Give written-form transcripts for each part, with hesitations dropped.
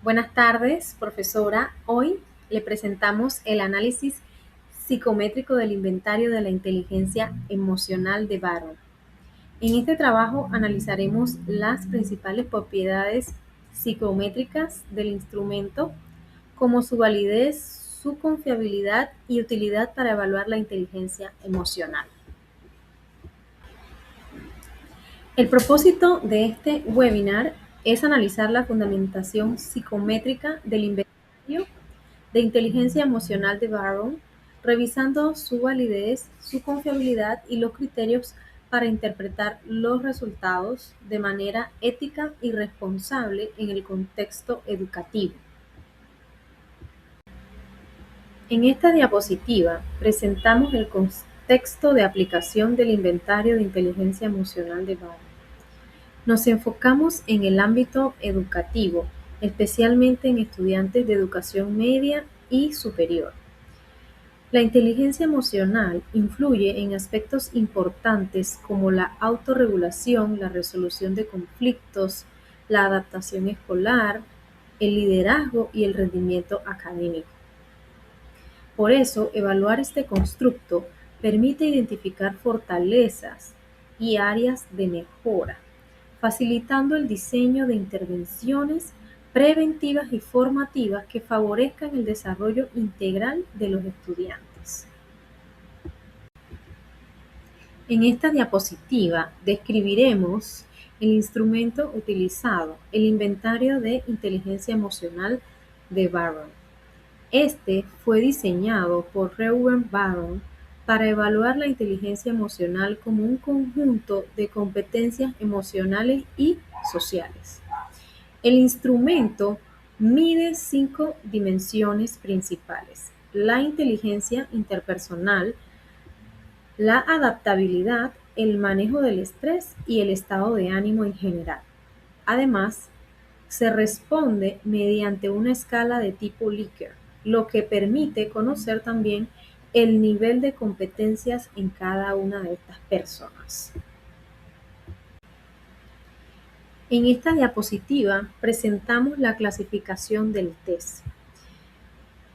Buenas tardes, profesora. Hoy le presentamos el análisis psicométrico del inventario de la inteligencia emocional de Barrow. En este trabajo analizaremos las principales propiedades psicométricas del instrumento, como su validez, su confiabilidad y utilidad para evaluar la inteligencia emocional. El propósito de este webinar es analizar la fundamentación psicométrica del inventario de inteligencia emocional de Barrow, revisando su validez, su confiabilidad y los criterios para interpretar los resultados de manera ética y responsable en el contexto educativo. En esta diapositiva presentamos el contexto de aplicación del inventario de inteligencia emocional de Barrow. Nos enfocamos en el ámbito educativo, especialmente en estudiantes de educación media y superior. La inteligencia emocional influye en aspectos importantes como la autorregulación, la resolución de conflictos, la adaptación escolar, el liderazgo y el rendimiento académico. Por eso, evaluar este constructo permite identificar fortalezas y áreas de mejora, facilitando el diseño de intervenciones preventivas y formativas que favorezcan el desarrollo integral de los estudiantes. En esta diapositiva describiremos el instrumento utilizado, el inventario de inteligencia emocional de Barrow. Este fue diseñado por Reuben Barrow para evaluar la inteligencia emocional como un conjunto de competencias emocionales y sociales. El instrumento mide 5 dimensiones principales: la inteligencia interpersonal, la adaptabilidad, el manejo del estrés y el estado de ánimo en general. Además, se responde mediante una escala de tipo Likert, lo que permite conocer también el nivel de competencias en cada una de estas personas. En esta diapositiva presentamos la clasificación del test,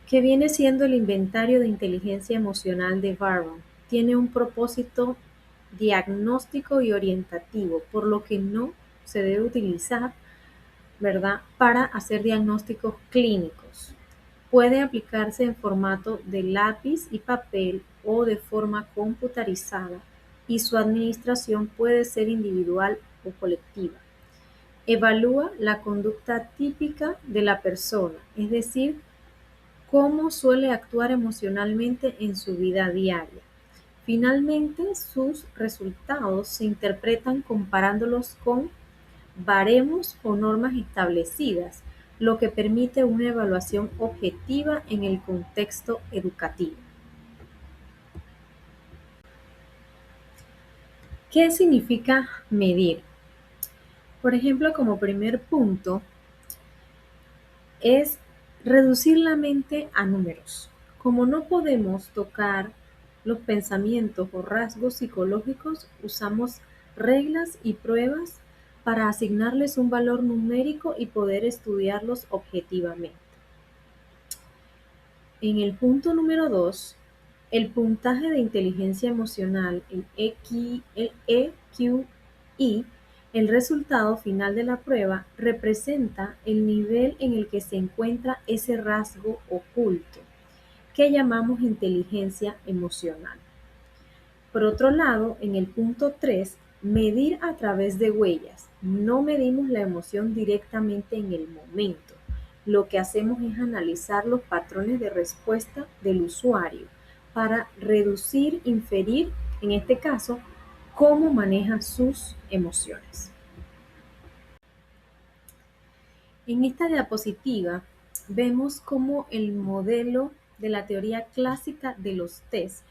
que viene siendo el inventario de inteligencia emocional de Barrow. Tiene un propósito diagnóstico y orientativo, por lo que no se debe utilizar, ¿verdad?, para hacer diagnósticos clínicos. Puede aplicarse en formato de lápiz y papel o de forma computarizada, y su administración puede ser individual o colectiva. Evalúa la conducta típica de la persona, es decir, cómo suele actuar emocionalmente en su vida diaria. Finalmente, sus resultados se interpretan comparándolos con baremos o normas establecidas, lo que permite una evaluación objetiva en el contexto educativo. ¿Qué significa medir? Por ejemplo, como primer punto, es reducir la mente a números. Como no podemos tocar los pensamientos o rasgos psicológicos, usamos reglas y pruebas para asignarles un valor numérico y poder estudiarlos objetivamente. En el punto número 2, el puntaje de inteligencia emocional, el EQI, el resultado final de la prueba, representa el nivel en el que se encuentra ese rasgo oculto, que llamamos inteligencia emocional. Por otro lado, en el punto 3, medir a través de huellas. No medimos la emoción directamente en el momento. Lo que hacemos es analizar los patrones de respuesta del usuario para reducir, inferir, en este caso, cómo maneja sus emociones. En esta diapositiva vemos cómo el modelo de la teoría clásica de los test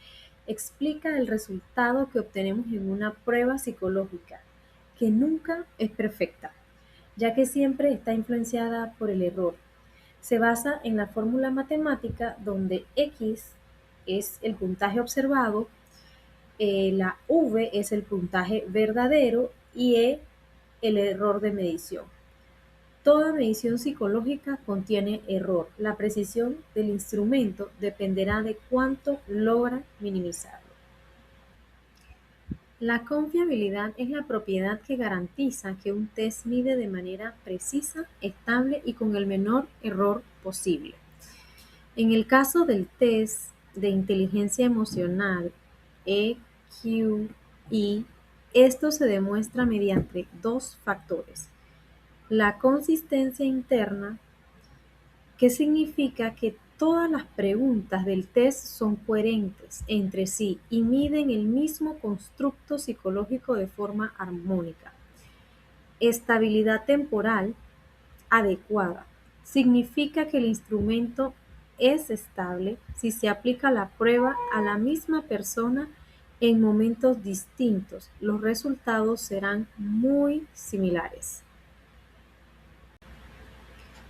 explica el resultado que obtenemos en una prueba psicológica, que nunca es perfecta, ya que siempre está influenciada por el error. Se basa en la fórmula matemática donde X es el puntaje observado, la V es el puntaje verdadero y E el error de medición. Toda medición psicológica contiene error. La precisión del instrumento dependerá de cuánto logra minimizarlo. La confiabilidad es la propiedad que garantiza que un test mide de manera precisa, estable y con el menor error posible. En el caso del test de inteligencia emocional, EQI, esto se demuestra mediante dos factores. La consistencia interna, que significa que todas las preguntas del test son coherentes entre sí y miden el mismo constructo psicológico de forma armónica. Estabilidad temporal adecuada. Significa que el instrumento es estable si se aplica la prueba a la misma persona en momentos distintos. Los resultados serán muy similares.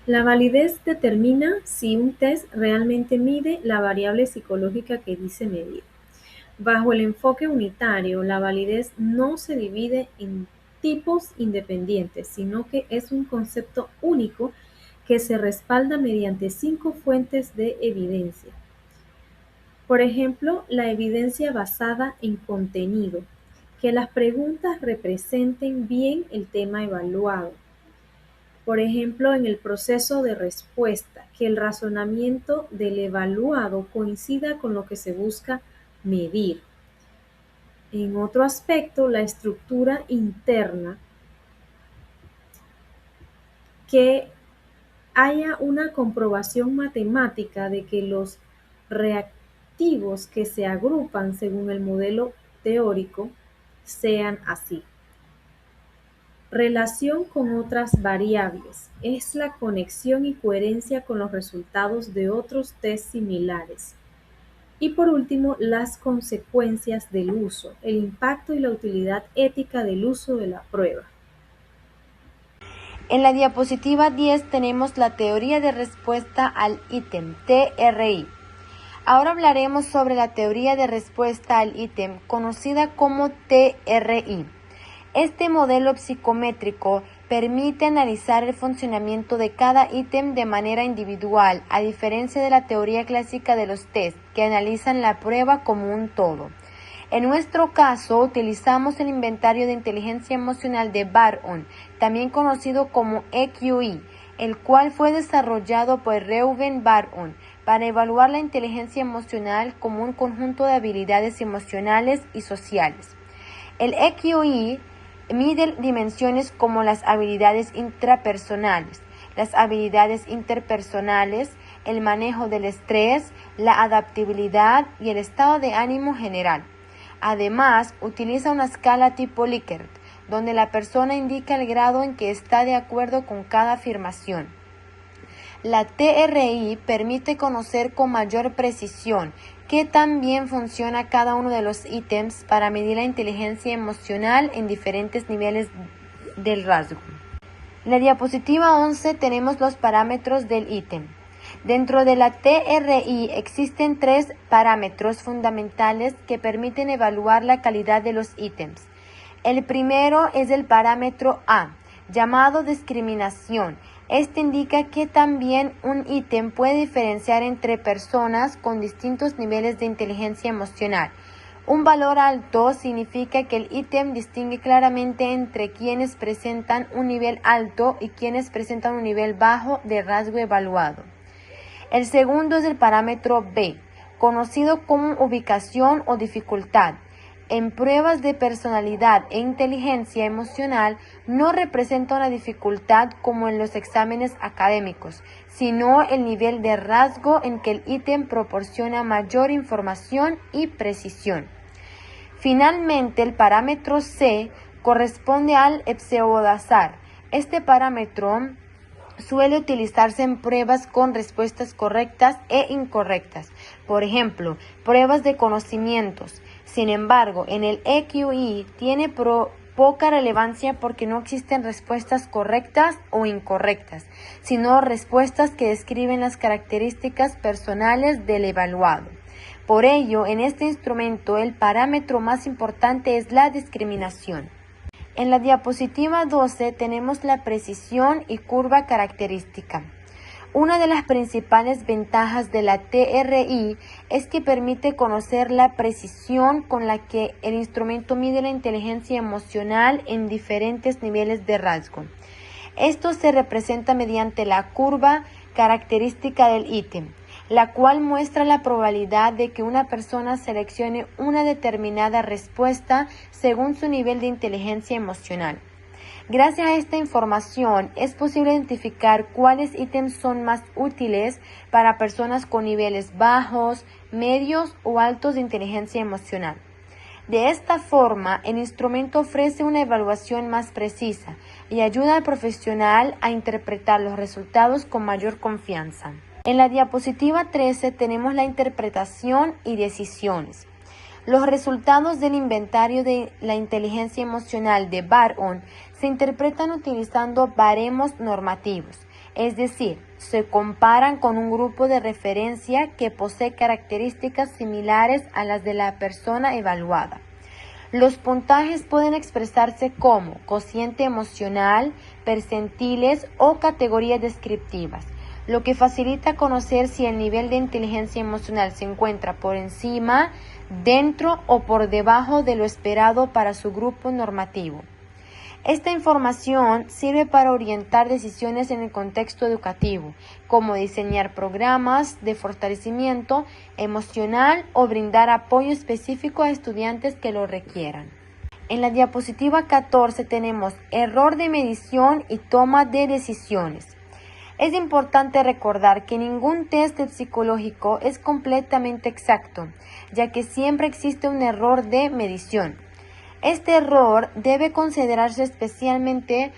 La validez determina si un test realmente mide la variable psicológica que dice medir. Bajo el enfoque unitario, la validez no se divide en tipos independientes, sino que es un concepto único que se respalda mediante 5 fuentes de evidencia. Por ejemplo, la evidencia basada en contenido, que las preguntas representen bien el tema evaluado. Por ejemplo, en el proceso de respuesta, que el razonamiento del evaluado coincida con lo que se busca medir. En otro aspecto, la estructura interna, que haya una comprobación matemática de que los reactivos que se agrupan según el modelo teórico sean así. Relación con otras variables es la conexión y coherencia con los resultados de otros test similares. Y por último, las consecuencias del uso, el impacto y la utilidad ética del uso de la prueba. En la diapositiva 10 tenemos la teoría de respuesta al ítem, TRI. Ahora hablaremos sobre la teoría de respuesta al ítem, conocida como TRI. Este modelo psicométrico permite analizar el funcionamiento de cada ítem de manera individual, a diferencia de la teoría clásica de los test, que analizan la prueba como un todo. En nuestro caso, utilizamos el inventario de inteligencia emocional de Bar-On, también conocido como EQI, el cual fue desarrollado por Reuven Bar-On para evaluar la inteligencia emocional como un conjunto de habilidades emocionales y sociales. El EQI mide dimensiones como las habilidades intrapersonales, las habilidades interpersonales, el manejo del estrés, la adaptabilidad y el estado de ánimo general. Además, utiliza una escala tipo Likert, donde la persona indica el grado en que está de acuerdo con cada afirmación. La TRI permite conocer con mayor precisión qué tan bien funciona cada uno de los ítems para medir la inteligencia emocional en diferentes niveles del rasgo. En la diapositiva 11 tenemos los parámetros del ítem. Dentro de la TRI existen 3 parámetros fundamentales que permiten evaluar la calidad de los ítems. El primero es el parámetro A, llamado discriminación. Este indica que también un ítem puede diferenciar entre personas con distintos niveles de inteligencia emocional. Un valor alto significa que el ítem distingue claramente entre quienes presentan un nivel alto y quienes presentan un nivel bajo de rasgo evaluado. El segundo es el parámetro B, conocido como ubicación o dificultad. En pruebas de personalidad e inteligencia emocional no representa una dificultad como en los exámenes académicos, sino el nivel de rasgo en que el ítem proporciona mayor información y precisión. Finalmente, el parámetro C corresponde al pseudazar. Este parámetro suele utilizarse en pruebas con respuestas correctas e incorrectas, por ejemplo, pruebas de conocimientos. Sin embargo, en el EQI tiene poca relevancia porque no existen respuestas correctas o incorrectas, sino respuestas que describen las características personales del evaluado. Por ello, en este instrumento, el parámetro más importante es la discriminación. En la diapositiva 12 tenemos la precisión y curva característica. Una de las principales ventajas de la TRI es que permite conocer la precisión con la que el instrumento mide la inteligencia emocional en diferentes niveles de rasgo. Esto se representa mediante la curva característica del ítem, la cual muestra la probabilidad de que una persona seleccione una determinada respuesta según su nivel de inteligencia emocional. Gracias a esta información es posible identificar cuáles ítems son más útiles para personas con niveles bajos, medios o altos de inteligencia emocional. De esta forma, el instrumento ofrece una evaluación más precisa y ayuda al profesional a interpretar los resultados con mayor confianza. En la diapositiva 13 tenemos la interpretación y decisiones. Los resultados del inventario de la inteligencia emocional de Bar-On se interpretan utilizando baremos normativos, es decir, se comparan con un grupo de referencia que posee características similares a las de la persona evaluada. Los puntajes pueden expresarse como cociente emocional, percentiles o categorías descriptivas, lo que facilita conocer si el nivel de inteligencia emocional se encuentra por encima, dentro o por debajo de lo esperado para su grupo normativo. Esta información sirve para orientar decisiones en el contexto educativo, como diseñar programas de fortalecimiento emocional o brindar apoyo específico a estudiantes que lo requieran. En la diapositiva 14 tenemos error de medición y toma de decisiones. Es importante recordar que ningún test psicológico es completamente exacto, ya que siempre existe un error de medición. Este error debe considerarse especialmente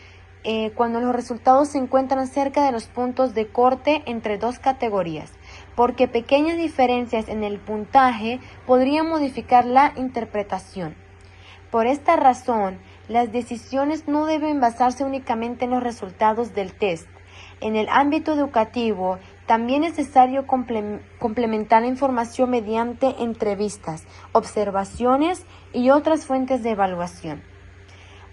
cuando los resultados se encuentran cerca de los puntos de corte entre dos categorías, porque pequeñas diferencias en el puntaje podrían modificar la interpretación. Por esta razón, las decisiones no deben basarse únicamente en los resultados del test. En el ámbito educativo, también es necesario complementar la información mediante entrevistas, observaciones y otras fuentes de evaluación.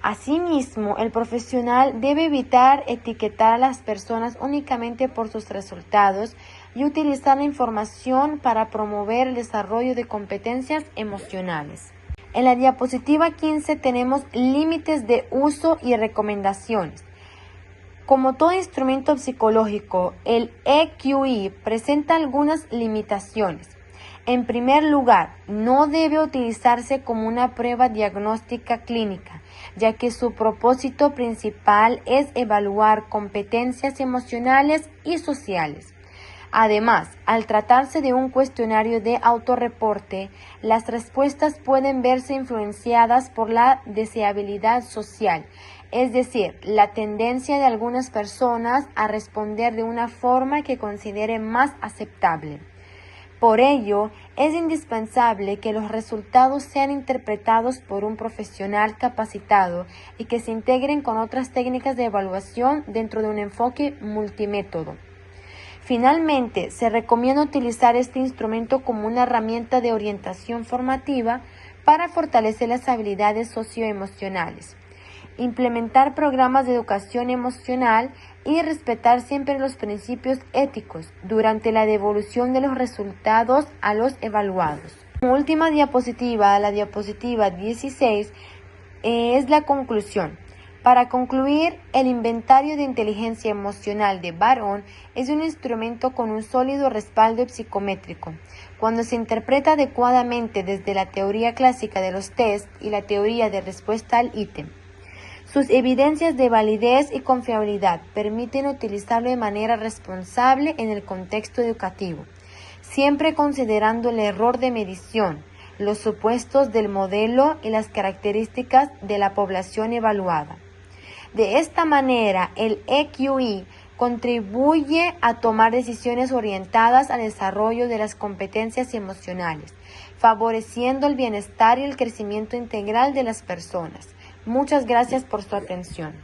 Asimismo, el profesional debe evitar etiquetar a las personas únicamente por sus resultados y utilizar la información para promover el desarrollo de competencias emocionales. En la diapositiva 15 tenemos límites de uso y recomendaciones. Como todo instrumento psicológico, el EQI presenta algunas limitaciones. En primer lugar, no debe utilizarse como una prueba diagnóstica clínica, ya que su propósito principal es evaluar competencias emocionales y sociales. Además, al tratarse de un cuestionario de autorreporte, las respuestas pueden verse influenciadas por la deseabilidad social, es decir, la tendencia de algunas personas a responder de una forma que considere más aceptable. Por ello, es indispensable que los resultados sean interpretados por un profesional capacitado y que se integren con otras técnicas de evaluación dentro de un enfoque multimétodo. Finalmente, se recomienda utilizar este instrumento como una herramienta de orientación formativa para fortalecer las habilidades socioemocionales, implementar programas de educación emocional y respetar siempre los principios éticos durante la devolución de los resultados a los evaluados. Como última diapositiva, la diapositiva 16, es la conclusión. Para concluir, el inventario de inteligencia emocional de Bar-On es un instrumento con un sólido respaldo psicométrico. Cuando se interpreta adecuadamente desde la teoría clásica de los test y la teoría de respuesta al ítem, sus evidencias de validez y confiabilidad permiten utilizarlo de manera responsable en el contexto educativo, siempre considerando el error de medición, los supuestos del modelo y las características de la población evaluada. De esta manera, el EQI contribuye a tomar decisiones orientadas al desarrollo de las competencias emocionales, favoreciendo el bienestar y el crecimiento integral de las personas. Muchas gracias por su atención.